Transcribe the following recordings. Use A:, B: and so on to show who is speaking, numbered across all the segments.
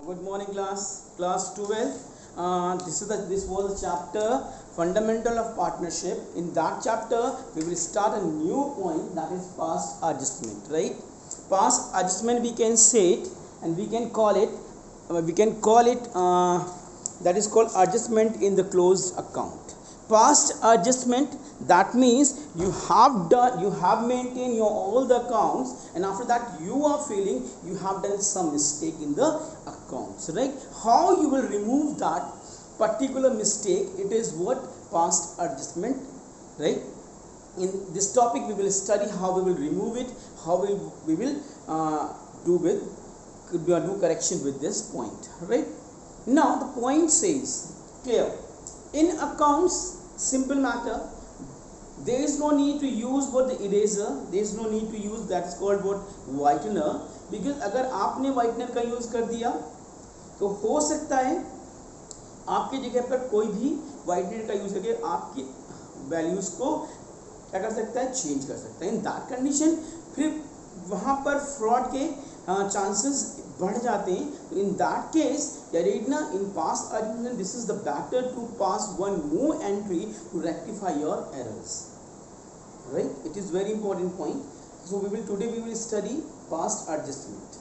A: Good morning, class 12. This was the chapter fundamental of partnership. In that chapter we will start a new point, that is past adjustment, right? Past adjustment we can say it, and we can call it that is called adjustment in the closed account. Past adjustment, that means you have maintained your all the accounts, and after that you are feeling you have done some mistake in the accounts, right? How you will remove that particular mistake, it is what past adjustment, right? In this topic we will study how we will remove it, how we will do correction with this point, right? Now the point says clear, in accounts, simple matter, there is no need to use what the eraser, there is no need to use that is called what whitener, because अगर आपने whitener का use कर दिया तो हो सकता है आपकी जगह पर कोई भी whitener का यूज करके आपकी वैल्यूज को क्या कर सकता है, चेंज कर सकता है. इन दैट कंडीशन फिर वहाँ पर फ्रॉड के चांसेस बढ़ जाते हैं. तो in that case Yaredna, in past adjustment, this is the better to pass one more entry to rectify your errors, right? It is very important point. So today we will study past adjustment.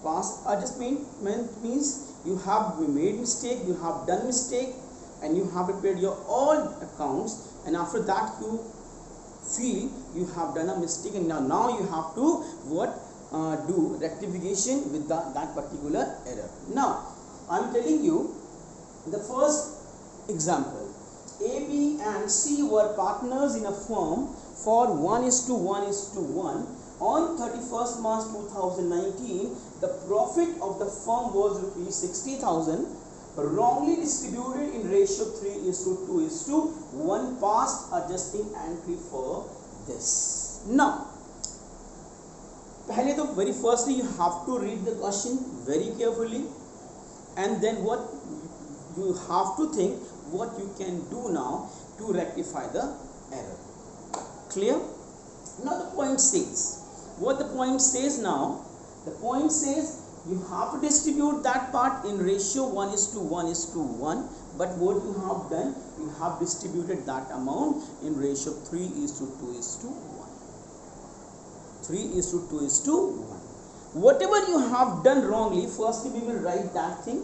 A: Past adjustment means you have made mistake, you have done mistake, and you have prepared your all accounts, and after that you feel you have done a mistake, and now you have to do rectification with that particular error. Now I am telling you the first example. A, B and C were partners in a firm for 1:1:1. On 31st March 2019, the profit of the firm was rupees 60,000, wrongly distributed in ratio 3:2:1. Past adjusting entry for this. Now, पहले तो very firstly you have to read the question very carefully, and then what you have to think what you can do now to rectify the error. Clear? Now the point says, what the point says now, the point says you have to distribute that part in ratio 1:1:1, but what you have done, you have distributed that amount in ratio 3:2:1. 3:2:1. Whatever you have done wrongly, firstly we will write that thing,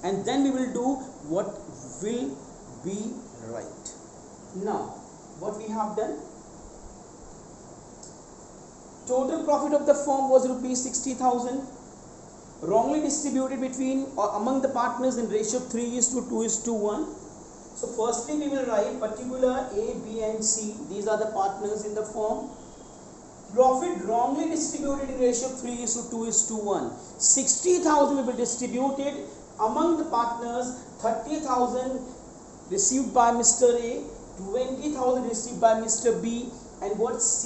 A: and then we will do what will be right. Now what we have done, total profit of the firm was rupees 60,000, wrongly distributed between or among the partners in ratio 3:2:1. So firstly we will write particular A, B and C, these are the partners in the firm. Profit wrongly distributed in ratio 3:2:1. 60,000 will be distributed among the partners. 30,000 received by Mr. A, 20,000 received by Mr. B, and what C,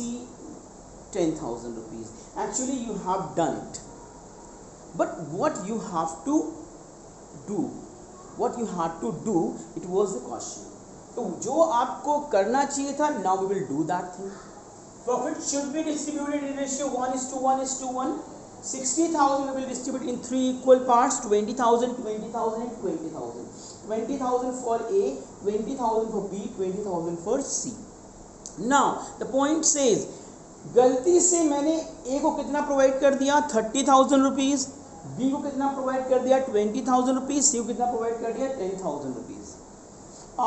A: 10,000 rupees. Actually you have done it, but what you have to do, it was the question. तो जो आपको करना चाहिए था, now we will do that thing. Profit should be distributed in ratio 1:1:1. 60,000 will be distributed in 3 equal parts, 20,000, 20,000 and 20,000. 20,000 for A, 20,000 for B, 20,000 for C. Now the point says, गलती से मैंने A को कितना प्रोवाइड कर दिया, 30,000 rupees, B को कितना provide कर दिया, 20,000 रुपीज़, C को कितना प्रोवाइड कर दिया, 10,000 रुपीज़.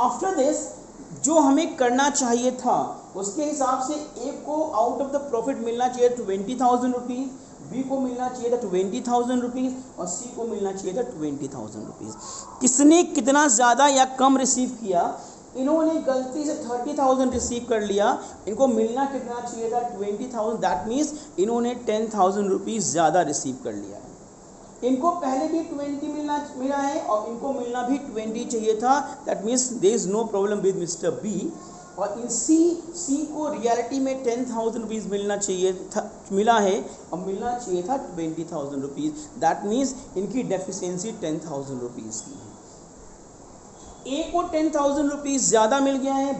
A: आफ्टर दिस जो हमें करना चाहिए था उसके हिसाब से A को आउट ऑफ द प्रॉफिट मिलना चाहिए 20,000 रुपीज़, B को मिलना चाहिए था 20,000 रुपीज़ और C को मिलना चाहिए था 20,000 रुपीज़. किसने कितना ज़्यादा या कम रिसीव किया? इन्होंने गलती से 30,000 रिसीव कर लिया, इनको मिलना कितना चाहिए था, 20,000. दैट मीन्स इन्होंने 10,000 रुपीज़ ज़्यादा रिसीव कर लिया है. इनको पहले भी 20 मिला है और इनको मिलना भी 20 चाहिए था. That means there is no problem with mister B. और इन सी को रियलिटी में 10,000 रुपीज़ मिलना चाहिए था, मिला है और मिलना चाहिए था 20,000 रुपीज़. दैट मीन्स इनकी डेफिशिएंसी 10,000 रुपीज़ की है. ए को 10,000 रुपीज़ ज़्यादा मिल गया है,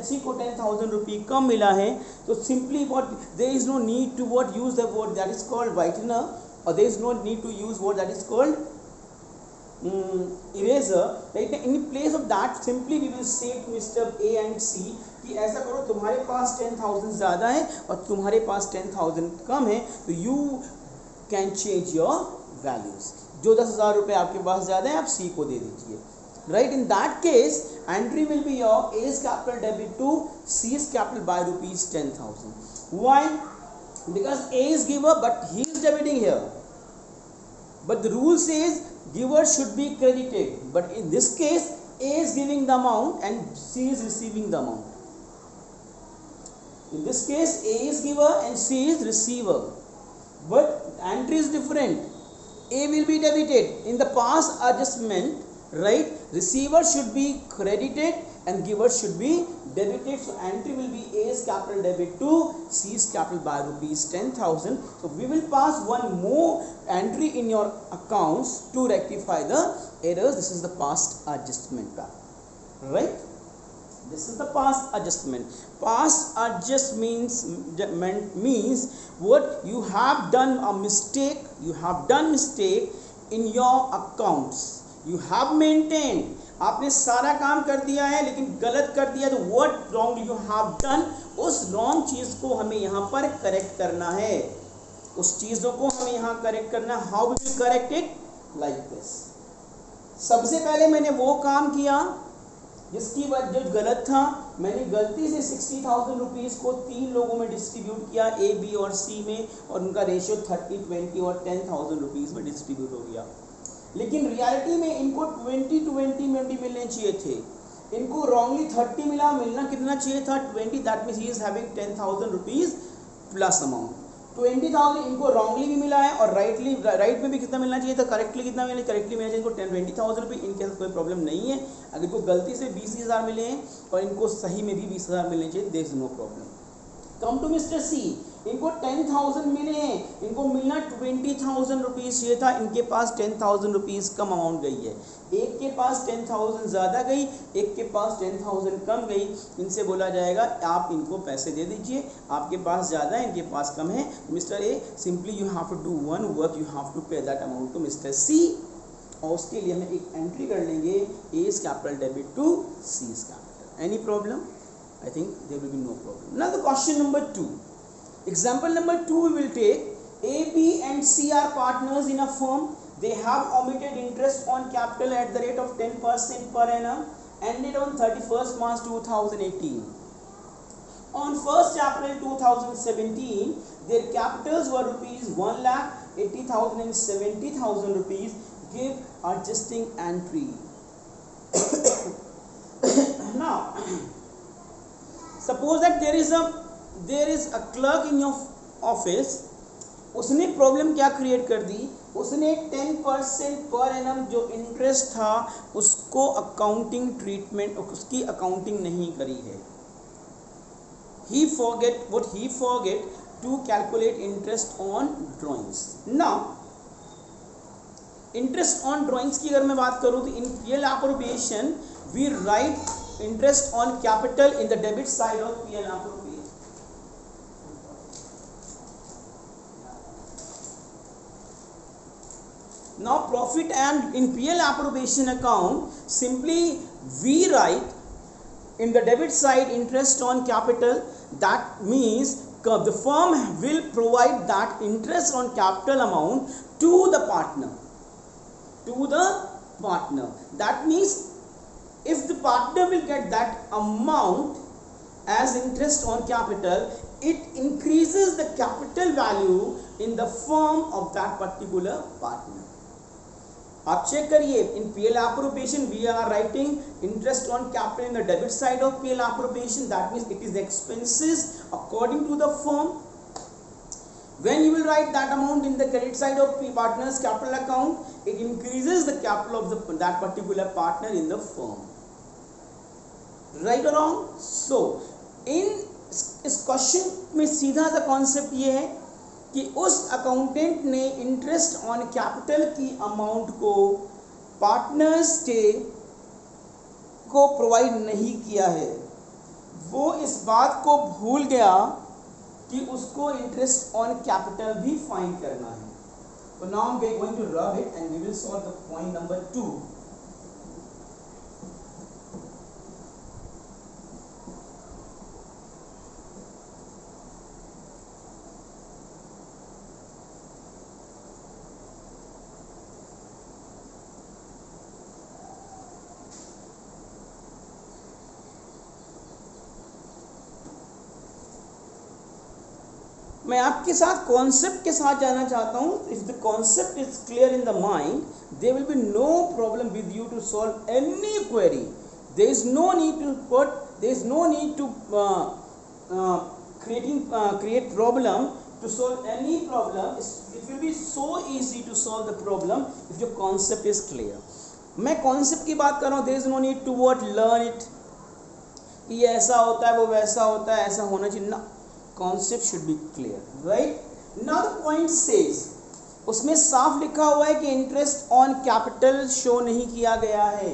A: सी को 10,000 रुपीज़ कम मिला है. तो simply what, there is no need to use the word that is called whitener, or there is no need to use what that is called eraser, right? In place of that simply we will say to Mr. A and C कि ऐसा करो, तुम्हारे पास 10,000 ज़्यादा है और तुम्हारे पास 10,000 कम है, तो you can change your values. जो 10,000 रुपये आपके पास ज़्यादा है आप C को दे दीजिए, right? In that case entry will be your A's capital debit to C's capital by rupees 10,000. Why? Because A is giver but he is debiting here, but the rule says giver should be credited, but in this case A is giving the amount and C is receiving the amount. In this case A is giver and C is receiver, but entry is different. A will be debited in the past adjustment, right? Receiver should be credited and giver should be debited, so entry will be A's capital debit to C's capital by rupees 10,000. So we will pass one more entry in your accounts to rectify the errors. This is the past adjustment, right? This is the past adjustment. Past adjustment means what? You have done a mistake, you have done mistake in your accounts, you have maintained, आपने सारा काम कर दिया है लेकिन गलत कर दिया, तो what wrong you have done, उस रॉन्ग चीज को हमें यहाँ पर करेक्ट करना है, उस चीजों को हमें यहाँ करेक्ट करना है। How we will correct it? Like this. सबसे पहले मैंने वो काम किया जिसकी वजह जो गलत था, मैंने गलती से 60,000 रुपीज़ को 3 लोगों में डिस्ट्रीब्यूट किया, A, B और C में, और उनका रेशियो 30, 20 और 10,000 रुपीज़ में डिस्ट्रीब्यूट हो गया। लेकिन रियलिटी में इनको 20 में भी मिलने चाहिए थे, इनको रॉन्गली 30 मिला, मिलना कितना चाहिए था? 20। That means he is having 10,000 rupees plus amount. 20,000 इनको रॉन्गली भी मिला है और राइट में भी कितना मिलना चाहिए था? करेक्टली कितना मिला? करेक्टली मिलना चाहिए इनको 20,000 रुपये। इनके साथ कोई प्रॉब्लम नहीं है। अगर इनको गलती से 20,000 मिले हैं और इनको सही में भी 20,000 मिलने चाहिए, there is no problem. Come to mister C, इनको 10,000 मिले हैं, इनको मिलना 20,000 रुपीज़ चाहिए था, इनके पास 10,000 रुपीज़ कम अमाउंट गई है। एक के पास 10,000 ज़्यादा गई, एक के पास 10,000 कम गई। इनसे बोला जाएगा आप इनको पैसे दे दीजिए, आपके पास ज़्यादा है, इनके पास कम है। Mister A, simply you have to do one work, you have to pay that amount to mister C, और उसके लिए हम एक एंट्री कर लेंगे, as capital debit to C's capital. Any problem? I think there will be no problem. Now the question number 2. Example number 2 we will take. A, B and C are partners in a firm. They have omitted interest on capital at the rate of 10% per annum, ended on 31st March 2018. On 1st April 2017, their capitals were rupees 1,80,000 and 70,000 rupees. Give adjusting entry. Now, suppose that there is a clerk in your office. उसने problem क्या create कर दी? उसने 10% per annum जो interest था उसको accounting treatment, उसकी accounting नहीं करी है। He forget to calculate interest on drawings. Now interest on drawings की अगर मैं बात करूं तो in real appropriation we write interest on capital in the debit side of P&L appropriation. Now profit and in P&L appropriation account, simply we write in the debit side interest on capital. That means the firm will provide that interest on capital amount to the partner. That means if the partner will get that amount as interest on capital, it increases the capital value in the firm of that particular partner. आप check करिए, in PL appropriation we are writing interest on capital in the debit side of PL appropriation. That means it is expenses according to the firm. When you will write that amount in the credit side of partner's capital account, it increases the capital of that particular partner in the firm. Right or wrong? So इस question में सीधा सा concept ये है कि उस accountant ने interest on capital की अमाउंट को पार्टनर्स को प्रोवाइड नहीं किया है। वो इस बात को भूल गया कि उसको इंटरेस्ट ऑन कैपिटल भी फाइंड करना है। So now I'm going to rub it and we will solve the point number 2. मैं आपके साथ कॉन्सेप्ट के साथ जाना चाहता हूँ. If the concept is clear in the mind, there will be no problem with you to solve any query. There is no need to put, there is no need to create problem to solve any problem. It will be so easy to solve the problem if your concept is clear. मैं concept की बात कर रहा हूँ. there is no need to what learn it, ये ऐसा होता है वो वैसा होता है, ऐसा होना चाहिए ना. Concept should be clear, right? Now the point says, उसमें साफ लिखा हुआ है कि इंटरेस्ट ऑन कैपिटल शो नहीं किया गया है.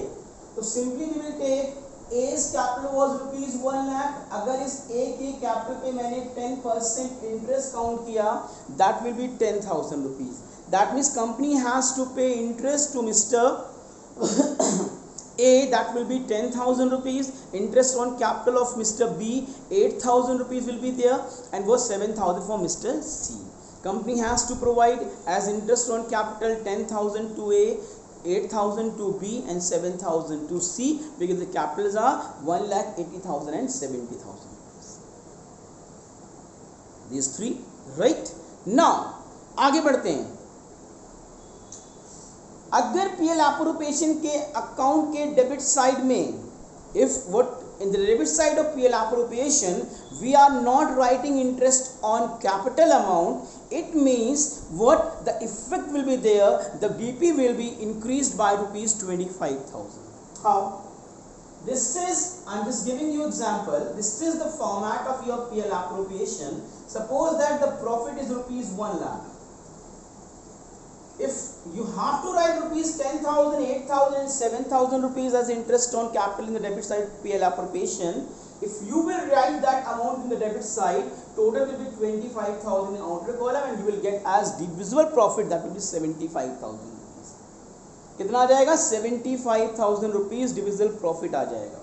A: तो simply we will take A's capital was rupees 1 lakh. अगर इस A के कैपिटल पे मैंने 10% इंटरेस्ट काउंट किया, that will be 10,000 rupees. That means company has to pay interest to mister A, that will be 10,000 rupees. Interest on capital of Mr. B, 8,000 rupees will be there, and was 7,000 for Mr. C. Company has to provide as interest on capital 10,000 to A, 8,000 to B, and 7,000 to C, because the capitals are 1,80,000 and 70,000 rupees. These three, right? Now आगे बढ़ते हैं. अगर P L appropriation के account के debit side में, if what in the debit side of P L appropriation we are not writing interest on capital amount, it means what the effect will be there, the BP will be increased by rupees 25,000. How? This is, I'm just giving you example, this is the format of your PL appropriation. Suppose that the profit is rupees 1 lakh. If you have to write rupees 10,000, 8,000 and 7,000 rupees as interest on capital in the debit side PL appropriation, if you will write that amount in the debit side, total will be 25,000 in outer column, and you will get as divisible profit, that will be 75,000 rupees. कितना आ जाएगा? 75,000 rupees divisible profit आ जाएगा.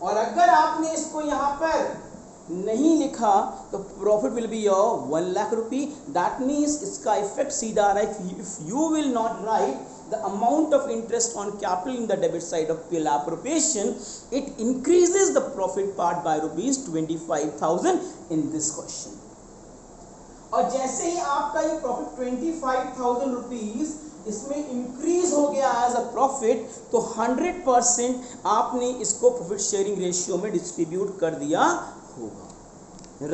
A: और अगर आपने इसको यहाँ पर नहीं लिखा तो profit will be your 1 lakh rupee. That means इसका इफेक्ट सीधा आ रहा है. If you will not right the amount of interest on capital in the debit side of PL appropriation, it increases the profit part by rupees 25,000 in this question. और जैसे ही आपका ये profit 25,000 rupees इसमें increase हो गया as a profit, तो 100% आपने इसको प्रॉफिट शेयरिंग रेशियो में डिस्ट्रीब्यूट कर दिया होगा,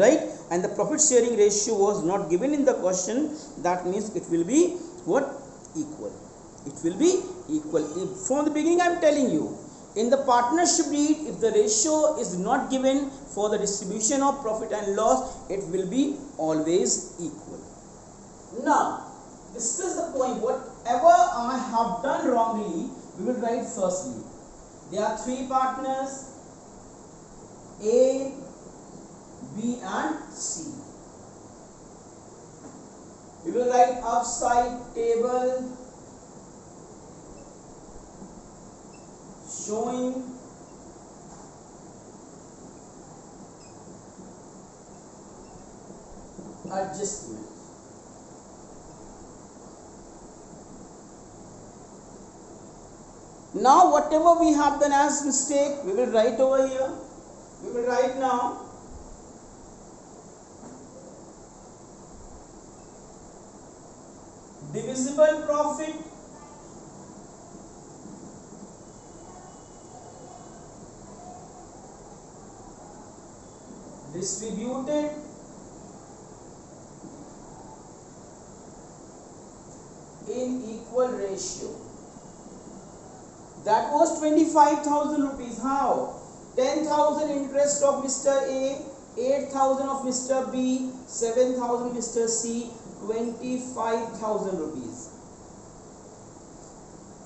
A: right? And the profit sharing ratio was not given in the question. That means it will be what? Equal. It will be equal. From the beginning I am telling you, in the partnership deed, if the ratio is not given for the distribution of profit and loss, it will be always equal. Now this is the point. Whatever I have done wrongly, we will write firstly. There are three partners, A, B and C. We will write upside table showing adjustment. Now whatever we have done as mistake, we will write over here. We will write now divisible profit distributed in equal ratio. That was 25,000 rupees. How? 10,000 interest of Mr. A, 8,000 of Mr. B, 7,000 Mr. C, 25,000 rupees.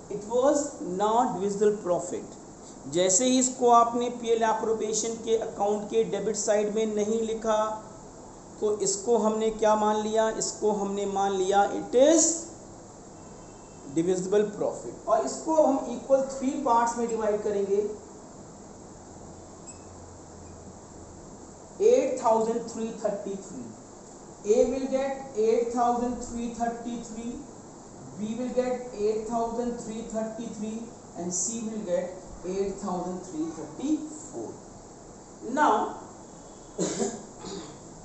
A: It was not divisible profit. जैसे ही इसको आपने PL appropriation के account के debit side में नहीं लिखा, तो इसको हमने क्या मान लिया? इसको हमने मान लिया इट इज डिविजिबल प्रॉफिट। और इसको हम इक्वल 3 पार्ट्स में डिवाइड करेंगे। 8,333, A will get 8,333, B will get 8,333 and C will get 8,334. Now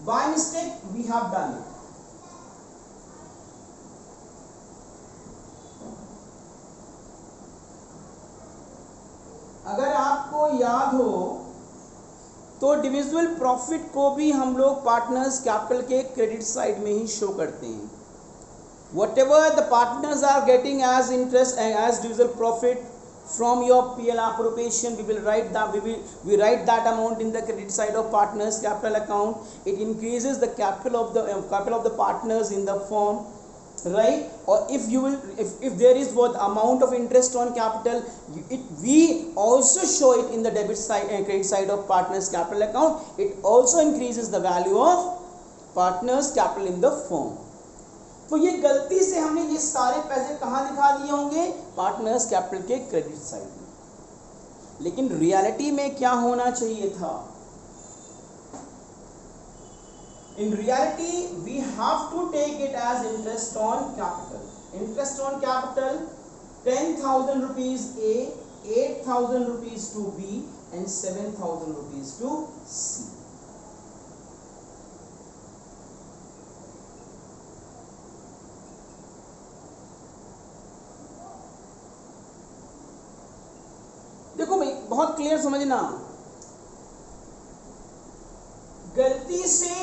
A: by mistake we have done it. अगर आपको याद हो तो डिविजिबल प्रॉफिट को भी हम लोग पार्टनर्स कैपिटल के क्रेडिट साइड में ही शो करते हैं। Whatever the partners are getting as interest and as divisible profit from your PL appropriation, we write that amount in the credit side of partners capital account. It increases the capital of the partners in the firm, right? Or if there is what amount of interest on capital, we also show it in the debit side and credit side of partners capital account. It also increases the value of partners capital in the firm. तो ये गलती से हमने ये सारे पैसे कहाँ दिखा दिए होंगे? पार्टनर्स कैपिटल के क्रेडिट साइड में। लेकिन रियलिटी में क्या होना चाहिए था? In reality, we have to take it as interest on capital. Interest on capital, 10,000 rupees A, 8,000 rupees to B, and 7,000 rupees to C. देखो भाई, बहुत क्लियर समझना। गलती से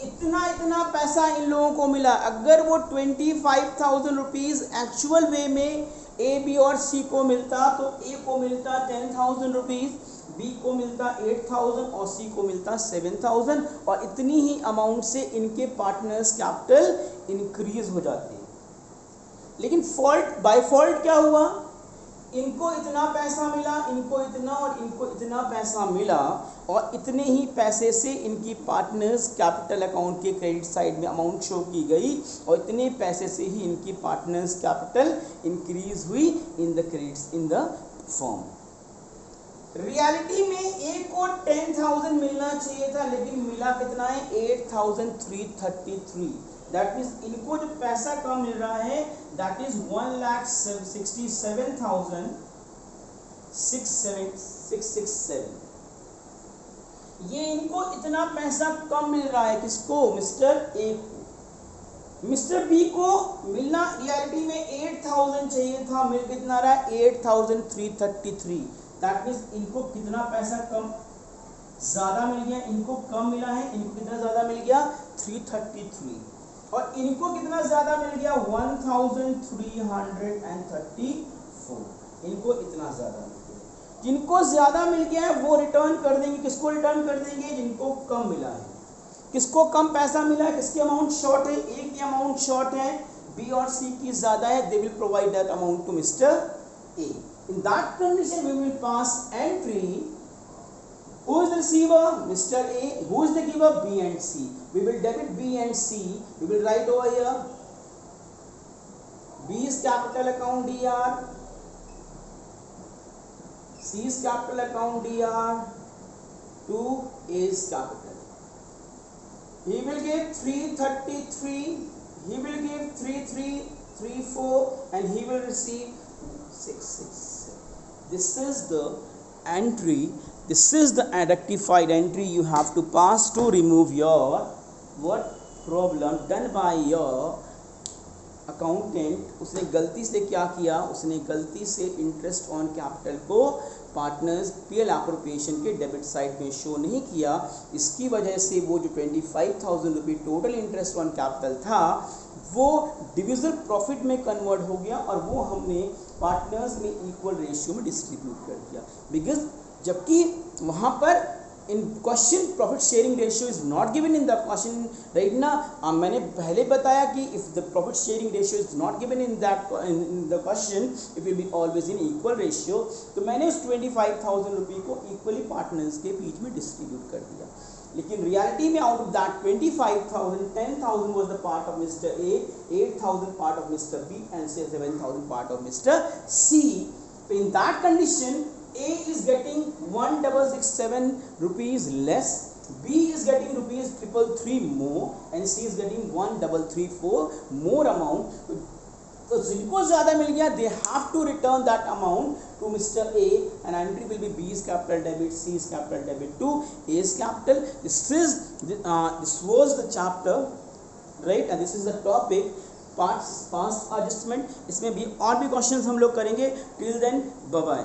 A: इतना पैसा इन लोगों को मिला। अगर वो 25,000 रुपीज एक्चुअल वे में ए, बी और सी को मिलता तो ए को मिलता 10,000 रुपीज, बी को मिलता 8,000 और सी को मिलता 7,000, और इतनी ही अमाउंट से इनके पार्टनर्स कैपिटल इंक्रीज हो जाते हैं। लेकिन बाय फॉल्ट क्या हुआ? इनको इतना पैसा मिला, इनको इतना और इनको इतना पैसा मिला, और इतने ही पैसे से इनकी पार्टनर्स कैपिटल अकाउंट के क्रेडिट साइड में अमाउंट शो की गई, और इतने पैसे से ही इनकी पार्टनर्स कैपिटल इंक्रीज हुई in the credits in the firm. Reality में ए को 10,000 मिलना चाहिए था, लेकिन मिला कितना है? 8,333। दैट मीन्स इनको जो पैसा कम मिल रहा है दैट इज 1,67,667। ये इनको इतना पैसा कम मिल रहा है। किसको? मिस्टर ए को। मिस्टर बी को मिलना रियलिटी में 8,000 चाहिए था, मिल कितना रहा है? 8,333। दैट मीन्स इनको कितना पैसा कम ज्यादा मिल गया? इनको कम मिला है। इनको कितना ज्यादा मिल गया? 333। और इनको कितना ज्यादा मिल गया? 1,334। इनको इतना ज्यादा मिल गया। जिनको ज्यादा मिल गया है वो रिटर्न कर देंगे। किसको रिटर्न कर देंगे? जिनको कम मिला है। किसको कम पैसा मिला है? किसकी अमाउंट शॉर्ट है? ए की अमाउंट शॉर्ट है, बी और सी की ज्यादा है। They will provide that amount to mister A. In that condition we will pass entry. Who is the receiver? Mr. A. Who is the giver? B and C. We will debit B and C. We will write over here B's capital account DR, C's capital account DR to A's capital. He will give 333. He will give 3334, and he will receive 667. This is the entry. This is the rectified entry you have to pass to remove your what problem done by your accountant. उसने गलती से क्या किया? उसने गलती से interest on capital को partners PL appropriation के डेबिट साइड में शो नहीं किया। इसकी वजह से वो जो 25,000 रुपये टोटल इंटरेस्ट ऑन कैपिटल था वो डिविजिबल प्रॉफिट में कन्वर्ट हो गया, और वो हमने पार्टनर्स में इक्वल रेशियो में डिस्ट्रीब्यूट कर दिया। बिकॉज जबकि वहाँ पर in question profit sharing ratio is not given in the question, right ना? मैंने पहले बताया कि if the profit sharing ratio is not given in that in the question it will be always in equal ratio. तो मैंने उस 25,000 रुपये को इक्वली पार्टनर्स के बीच में डिस्ट्रीब्यूट कर दिया। लेकिन रियलिटी में out of that 25,000 10,000 was the part of Mr. A, 8,000 part of Mr. B and 7,000 part of Mr. C. So in that condition A is getting 1,667 rupees less, B is getting rupees 333 more and C is getting 1,334 more amount. तो जिनको ज़्यादा मिल गया they have to return that amount to Mr. A and entry will be B's capital debit, C's capital debit to A's capital. This was the chapter, right, and this is the topic past adjustment. इसमें भी और भी questions हम लोग करेंगे. Till then, bye bye.